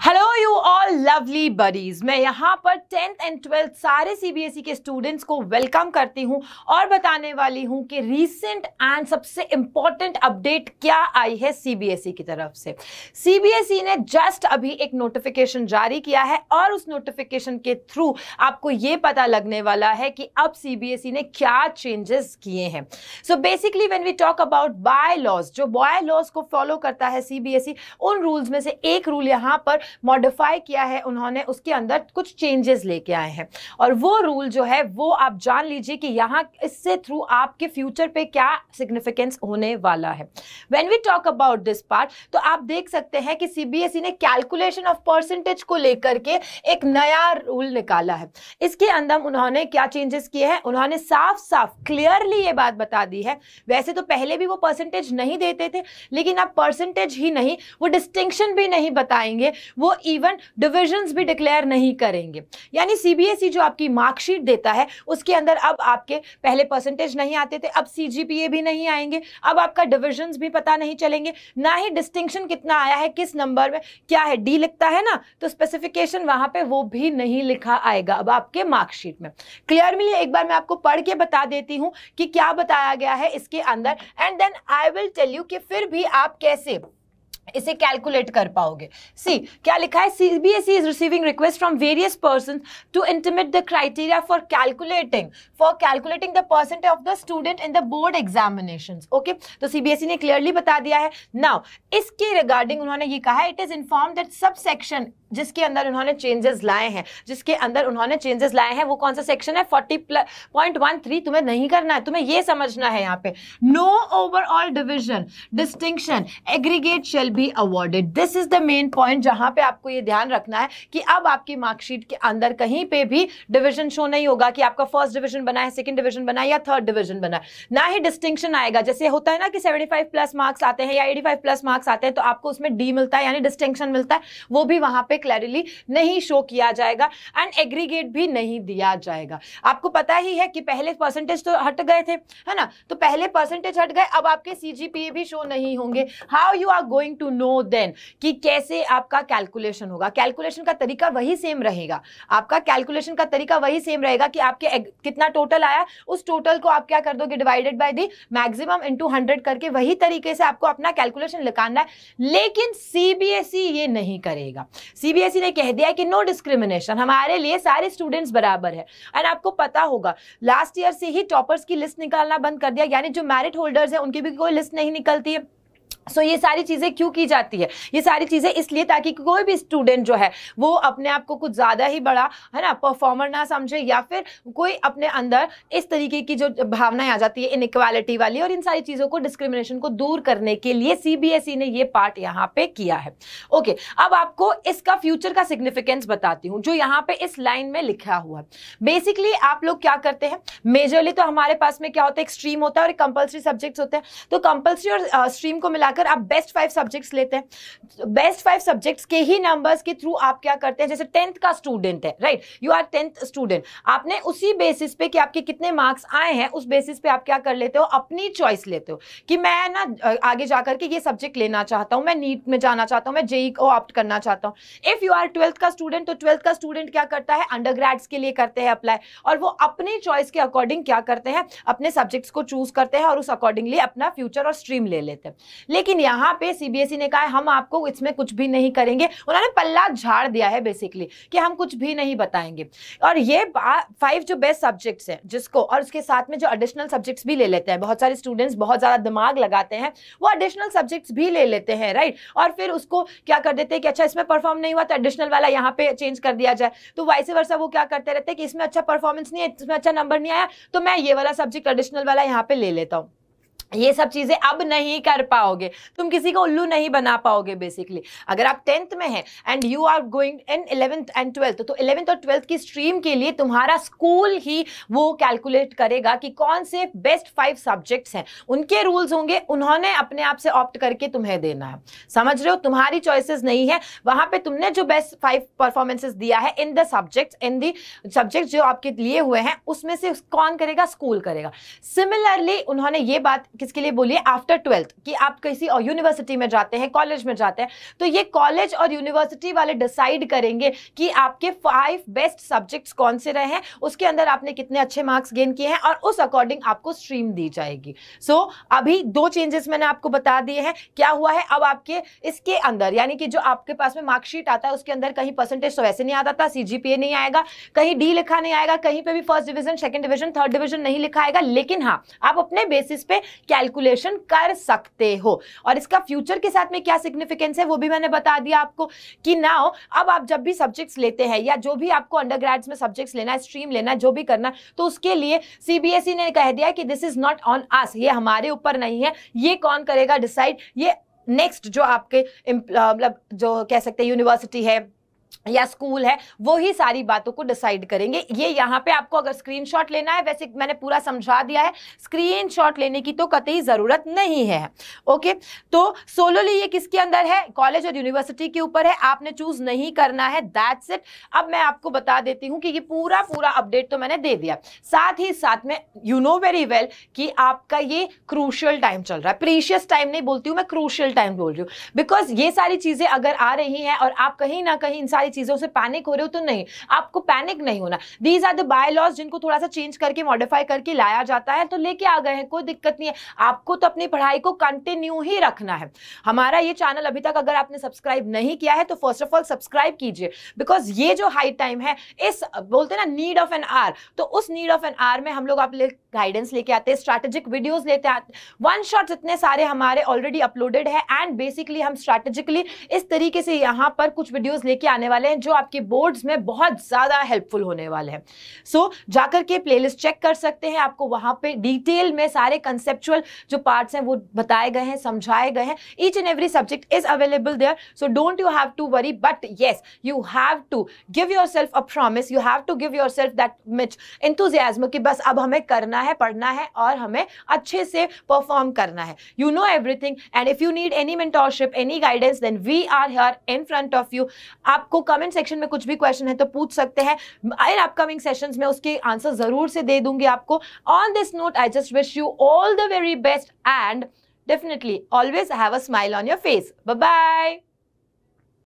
Hello you all lovely buddies, मैं यहाँ पर 10th एंड 12th सारे सीबीएसई के स्टूडेंट्स को वेलकम करती हूँ और बताने वाली हूँ कि रीसेंट एंड सबसे इंपॉर्टेंट अपडेट क्या आई है सीबीएसई की तरफ से। सीबीएसई ने जस्ट अभी एक नोटिफिकेशन जारी किया है और उस नोटिफिकेशन के थ्रू आपको ये पता लगने वाला है कि अब सीबीएसई ने क्या चेंजेस किए हैं। So basically when we talk about bylaws, जो बाय लॉज को फॉलो करता है सीबीएसई, उन रूल्स में से एक रूल यहाँ पर मॉडिफाई किया है उन्होंने, उसके अंदर कुछ चेंजेस लेके आए हैं और वो रूल जो है वो आप जान लीजिए कि यहाँ इससे थ्रू आपके फ्यूचर पे क्या सिग्निफिकेंस होने वाला है। When we talk about this part, तो आप देख सकते हैं कि सीबीएसई ने कैलकुलेशन ऑफ परसेंटेज को लेकर के एक नया रूल निकाला है। इसके अंदर उन्होंने क्या चेंजेस किए हैं, उन्होंने साफ साफ क्लियरली ये बात बता दी है। वैसे तो पहले भी वो परसेंटेज नहीं देते थे, लेकिन अब परसेंटेज ही नहीं, वो डिस्टिंक्शन भी नहीं बताएंगे, वो इवन डिविजन्स भी डिक्लेयर नहीं करेंगे। यानी सीबीएसई जो आपकी मार्कशीट देता है उसके अंदर अब आपके पहले परसेंटेज नहीं आते थे, अब सीजीपीए भी नहीं आएंगे, अब आपका डिविजन्स भी पता नहीं चलेंगे, ना ही डिस्टिंक्शन कितना आया है, किस नंबर में क्या है, डी लिखता है ना, तो स्पेसिफिकेशन वहां पे वो भी नहीं लिखा आएगा अब आपके मार्कशीट में। क्लियरली एक बार मैं आपको पढ़ के बता देती हूं कि क्या बताया गया है इसके अंदर, and then I will tell you कि फिर भी आप कैसे इसे कैलकुलेट कर पाओगे। सी क्या लिखा है, CBSE is receiving request from various person to intimate the criteria for calculating the percentage of the student in the board examinations. Okay, तो सीबीएसई ने क्लियरली बता दिया है। नाउ इसके रिगार्डिंग उन्होंने ये कहा है, it is inform that sub section जिसके अंदर उन्होंने चेंजेस लाए हैं, वो कौन सा सेक्शन है, 40.13। तुम्हें नहीं करना है, तुम्हें ये समझना है यहाँ पे, no overall division distinction aggregate shall be awarded. This is the main point जहां पे आपको ये ध्यान रखना है कि अब आपकी मार्कशीट के अंदर कहीं पे भी डिवीजन शो नहीं होगा कि आपका फर्स्ट डिवीजन बना है, सेकंड डिवीजन बना है या थर्ड डिवीजन बना है, ना ही डिस्टिंक्शन आएगा। जैसे होता है ना कि 75 प्लस मार्क्स आते हैं या 85 प्लस मार्क्स आते हैं तो आपको उसमें डी मिलता है यानी डिस्टिंक्शन मिलता है, वो भी वहां पे क्लियरली नहीं शो किया जाएगा एंड एग्रीगेट भी नहीं दिया जाएगा। आपको पता ही है कि पहले परसेंटेज तो हट गए थे, है ना, तो पहले परसेंटेज हट गए, अब आपके सीजीपीए भी शो नहीं होंगे। How you are going to know then कि कैसे आपका कैलकुलेशन होगा। कैलकुलेशन का तरीका वही सेम रहेगा, आपका कैलकुलेशन का तरीका वही सेम रहेगा कि आपके कितना टोटल आया, उस टोटल को आप क्या कर दोगे, divided by the maximum into 100 करके वही तरीके से आपको अपना कैलकुलेशन निकालना है। लेकिन सीबीएसई ये नहीं करेगा। सीबीएसई ने कह दिया कि नो डिस्क्रिमिनेशन, हमारे लिए सारे स्टूडेंट्स बराबर है। एंड आपको पता होगा लास्ट ईयर से ही टॉपर्स की लिस्ट निकालना बंद कर दिया, यानी जो मेरिट होल्डर्स हैं उनकी भी कोई लिस्ट नहीं निकलती है। सो ये सारी चीजें क्यों की जाती है, ये सारी चीजें इसलिए ताकि कोई भी स्टूडेंट जो है वो अपने आप को कुछ ज्यादा ही बड़ा, है ना, परफॉर्मर ना समझे, या फिर कोई अपने अंदर इस तरीके की जो भावनाएं आ जाती है इनइक्वालिटी वाली, और इन सारी चीजों को, डिस्क्रिमिनेशन को दूर करने के लिए सीबीएसई ने ये पार्ट यहाँ पे किया है। ओके, अब आपको इसका फ्यूचर का सिग्निफिकेंस बताती हूँ जो यहाँ पे इस लाइन में लिखा हुआ है। बेसिकली आप लोग क्या करते हैं, मेजरली तो हमारे पास में क्या होता है, एक स्ट्रीम होता है और एक कंपल्सरी सब्जेक्ट्स होते हैं। तो कंपल्सरी और स्ट्रीम को मिलाकर आप बेस्ट 5 सब्जेक्ट्स लेते हैं। बेस्ट 5 सब्जेक्ट्स के ही नंबर्स के थ्रू आप क्या करते हैं, जैसे 10th का स्टूडेंट है, right, you are 10th student, आपने उसी बेसिस पे कि आपके कितने मार्क्स आए हैं उस बेसिस पे आप क्या कर लेते हो, अपनी चॉइस लेते हो कि मैं ना आगे जाकर के ये सब्जेक्ट लेना चाहता हूं, मैं नीट में जाना चाहता हूं, मैं जेईई को ऑप्ट करना चाहता हूं। इफ यू आर 12th का स्टूडेंट, तो 12th का स्टूडेंट क्या करता है, अंडर ग्रेड्स के लिए करते हैं अप्लाई, और वो अपनी चॉइस के अकॉर्डिंग क्या करते हैं, अपने सब्जेक्ट्स को चूज करते हैं और उस अकॉर्डिंगली अपना फ्यूचर और स्ट्रीम ले लेते हैं। लेकिन यहाँ पे सीबीएसई ने कहा है हम आपको इसमें कुछ भी नहीं करेंगे, उन्होंने पल्ला झाड़ दिया है बेसिकली कि हम कुछ भी नहीं बताएंगे। और ये 5 जो बेस्ट सब्जेक्ट्स हैं जिसको, और उसके साथ में जो एडिशनल सब्जेक्ट्स भी ले लेते हैं, बहुत सारे स्टूडेंट्स बहुत ज्यादा दिमाग लगाते हैं, वो एडिशनल सब्जेक्ट्स भी ले लेते हैं, राइट, और फिर उसको क्या कर देते हैं कि अच्छा इसमें परफॉर्म नहीं हुआ तो एडिशनल वाला यहाँ पे चेंज कर दिया जाए। तो वाइस वर्सा वो क्या करते रहते हैं कि इसमें अच्छा परफॉर्मेंस नहीं है, इसमें अच्छा नंबर नहीं आया, तो मैं ये वाला सब्जेक्ट एडिशनल वाला यहाँ पे ले लेता हूँ। ये सब चीजें अब नहीं कर पाओगे, तुम किसी को उल्लू नहीं बना पाओगे। बेसिकली अगर आप 10th में हैं and you are going in 11th and 12th, तो 11th और 12th की स्ट्रीम के लिए तुम्हारा स्कूल ही वो कैलकुलेट करेगा कि कौन से बेस्ट 5 सब्जेक्ट्स हैं, उनके रूल्स होंगे, उन्होंने अपने आप से ऑप्ट करके तुम्हें देना है। समझ रहे हो, तुम्हारी चॉइसेस नहीं है वहां पे, तुमने जो बेस्ट 5 परफॉर्मेंसेस दिया है इन द सब्जेक्ट जो आपके लिए हुए हैं उसमें से कौन करेगा, स्कूल करेगा। सिमिलरली उन्होंने ये बात किसके लिए बोलिए, आफ्टर 12th, कि आप किसी यूनिवर्सिटी में जाते हैं, कॉलेज में जाते हैं, तो ये कॉलेज और यूनिवर्सिटी वाले डिसाइड करेंगे कि आपके 5 बेस्ट सब्जेक्ट्स कौन से रहे हैं, उसके अंदर आपने कितने अच्छे मार्क्स गेन किए हैं, और उस अकॉर्डिंग आपको स्ट्रीम दी जाएगी। सो अभी 2 चेंजेस मैंने आपको बता दिए हैं। क्या हुआ है, अब आपके इसके अंदर यानी कि जो आपके पास में मार्कशीट आता है उसके अंदर कहीं परसेंटेज तो वैसे नहीं आता था, CGPA नहीं आएगा, कहीं डी लिखा नहीं आएगा, कहीं पे भी first division, second division, third division नहीं लिखा आएगा, लेकिन हाँ आप अपने बेसिस पे कैलकुलेशन कर सकते हो। और इसका फ्यूचर के साथ में क्या सिग्निफिकेंस है वो भी मैंने बता दिया आपको कि नाउ अब आप जब भी सब्जेक्ट्स लेते हैं या जो भी आपको अंडरग्रेड्स में सब्जेक्ट्स लेना है, स्ट्रीम लेना है, जो भी करना है, तो उसके लिए CBSE ने कह दिया कि this is not on us, ये हमारे ऊपर नहीं है, ये कौन करेगा डिसाइड, ये नेक्स्ट जो आपके मतलब जो कह सकते हैं यूनिवर्सिटी है या स्कूल है वो ही सारी बातों को डिसाइड करेंगे। ये यहाँ पे आपको अगर स्क्रीनशॉट लेना है, वैसे मैंने पूरा समझा दिया है, स्क्रीनशॉट लेने की तो कतई जरूरत नहीं है। ओके, तो सोलोली ये किसके अंदर है, कॉलेज और यूनिवर्सिटी के ऊपर है, आपने चूज नहीं करना है, दैट्स इट। अब मैं आपको बता देती हूँ कि ये पूरा अपडेट तो मैंने दे दिया, साथ ही साथ में यू नो वेरी वेल कि आपका ये क्रूशियल टाइम चल रहा है, प्रीशियस टाइम नहीं बोलती हूँ मैं, क्रूशियल टाइम बोल रही हूँ, बिकॉज ये सारी चीजें अगर आ रही हैं और आप कहीं ना कहीं इन सारी चीजों से पैनिक हो रहे हो तो नहीं, आपको पैनिक नहीं होना। दीज आर द बायलॉज जिनको थोड़ा सा चेंज करके मॉडिफाई करके लाया जाता है, तो लेके आ गए हैं, कोई दिक्कत नहीं है। आपको तो अपनी पढ़ाई को कंटिन्यू ही रखना है। हमारा ये चैनल अभी तक अगर आपने सब्सक्राइब नहीं किया है तो फर्स्ट ऑफ ऑल सब्सक्राइब कीजिए, बिकॉज ये जो हाई टाइम है, इस बोलते हैं ना नीड ऑफ एन आवर, तो उस नीड ऑफ एन आवर में हम लोग आप गाइडेंस लेके आते हैं, स्ट्रैटेजिक वीडियोस लेते आते, वन शॉट्स इतने सारे हमारे ऑलरेडी अपलोडेड है, एंड बेसिकली हम स्ट्रैटेजिकली इस तरीके से यहां पर कुछ वीडियोस लेके आने वाले हैं जो आपके बोर्ड्स में बहुत ज्यादा हेल्पफुल होने वाले हैं। सो जाकर के प्लेलिस्ट चेक कर सकते हैं, आपको वहां पे डिटेल में सारे कंसेप्चुअल जो पार्ट्स हैं वो बताए गए हैं, समझाए गए हैं, each and every subject is available there, so don't you have to worry, but yes you have to give yourself a promise, you have to give yourself that much enthusiasm कि बस अब हमें करना है, पढ़ना है और हमें अच्छे से परफॉर्म करना है। You know everything, and if you need any mentorship, any guidance, then we are here in front of you. आपको कमेंट सेक्शन में कुछ भी क्वेश्चन है तो पूछ सकते हैं, इन अपकमिंग सेशंस में उसके आंसर जरूर से दे दूंगी आपको। On this note I just wish you all the very best and definitely always have a smile on your face. Bye bye.